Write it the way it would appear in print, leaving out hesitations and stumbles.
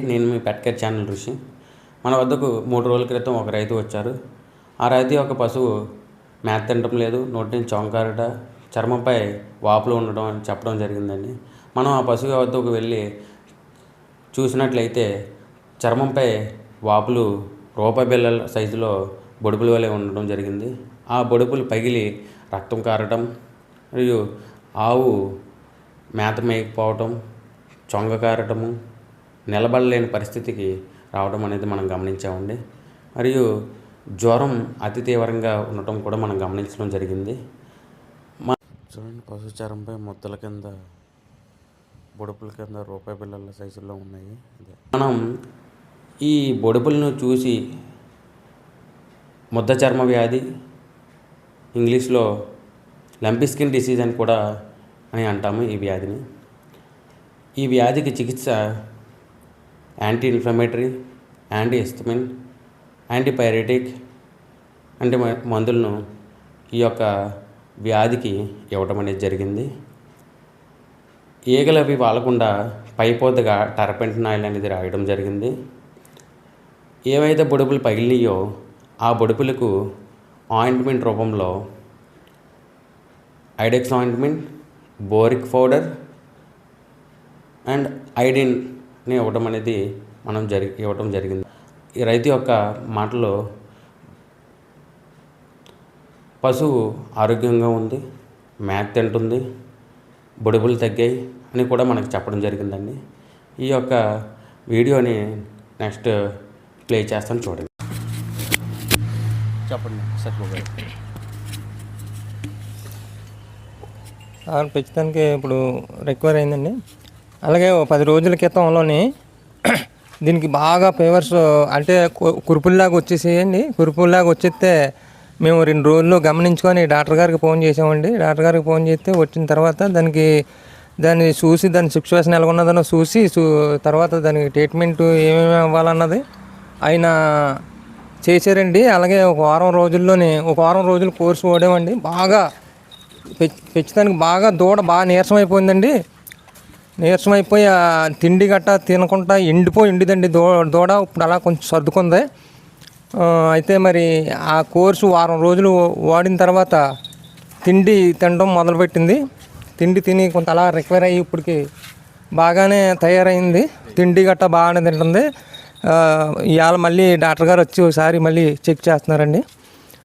నేను మీ పెట్ care channel ఋషి. మన వద్దకు 3 రోజుల క్రితం ఒక రైతు వచ్చారు. ఆ రైతు యొక్క పశువు మేత తినడం లేదు, నోటి నుంచి చొంకారట, చర్మంపై వాపులు ఉండడం అని చెప్పడం జరిగిందండి. మనం ఆ పశువు వద్దకు వెళ్ళి చూసినట్లయితే చర్మంపై వాపులు రూపాయి బిళ్ళల సైజులో బొడుపుల వలె ఉండడం జరిగింది. ఆ బొడుపులు పగిలి రక్తం కారటం మరియు ఆవు మేత మేయకపోవటం, చొంగ కారటము, నిలబడలేని పరిస్థితికి రావడం అనేది మనం గమనించామండి. మరియు జ్వరం అతి తీవ్రంగా ఉండటం కూడా మనం గమనించడం జరిగింది. చూడండి, పశు చర్మంపై ముద్దల కింద, బొడుపుల కింద రూపాయి బిళ్ళల సైజుల్లో ఉన్నాయి. మనం ఈ బొడుపులను చూసి ముద్ద చర్మ వ్యాధి, ఇంగ్లీష్లో లంపీ స్కిన్ డిసీజ్ అని కూడా అంటాము ఈ వ్యాధిని. ఈ వ్యాధికి చికిత్స యాంటీ ఇన్ఫ్లమేటరీ, యాంటీ హిస్టమిన్, యాంటీపైరేటిక్ అంటే మందులను ఈ యొక్క వ్యాధికి ఇవ్వడం అనేది జరిగింది. ఈగలు అవి వాలకుండా పైపోతగా టర్పెంటైన్ ఆయిల్ అనేది రాయడం జరిగింది. ఏవైతే బొడుపులు పగిలినాయో ఆ బొడుపులకు ఆయింట్మెంట్ రూపంలో ఐడెక్స్ ఆయింట్మెంట్, బోరిక్ పౌడర్ అండ్ ఐడిన్ని ఇవ్వడం అనేది ఇవ్వడం జరిగింది. ఈ రైతు యొక్క మాటలో పశువు ఆరోగ్యంగా ఉంది, మేత తింటుంది, బొడుపులు తగ్గాయి అని కూడా మనకు చెప్పడం జరిగిందండి. ఈ యొక్క వీడియోని నెక్స్ట్ ప్లే చేస్తాను, చూడండి. చెప్పండి సరిపోయి. పెంచడానికి ఇప్పుడు రిక్వైర్ అయిందండి. అలాగే 10 రోజుల క్రితంలోని దీనికి బాగా ఫీవర్స్ అంటే కురుపుల్లాగా వచ్చేసేయండి. కురుపుల్లాగా వచ్చేస్తే మేము 2 రోజుల్లో గమనించుకొని డాక్టర్ గారికి ఫోన్ చేసామండి. డాక్టర్ గారికి ఫోన్ చేస్తే వచ్చిన తర్వాత దాన్ని చూసి దాని సిచ్యువేషన్ ఎలా ఉన్నదనో చూసి తర్వాత దానికి ట్రీట్మెంట్ ఏమేమి అవ్వాలన్నది ఆయన చేశారండి. అలాగే ఒక వారం రోజులు కోర్సు ఓడామండి. బాగా పెంచడానికి దూడ బాగా నీరసమైపోయిందండి. నీరసమైపోయి తిండి గట్టా తినకుండా ఎండిదండి దూడ. ఇప్పుడు అలా కొంచెం సర్దుకుంది. అయితే మరి ఆ కోర్సు వారం రోజులు వాడిన తర్వాత తిండి తినడం మొదలుపెట్టింది. తిండి తిని కొంత అలా రికవర్ అయ్యి ఇప్పటికి బాగానే తయారైంది. తిండి గట్టా బాగానే తింటుంది. ఇవాళ మళ్ళీ డాక్టర్ గారు వచ్చి ఒకసారి మళ్ళీ చెక్ చేస్తున్నారండి.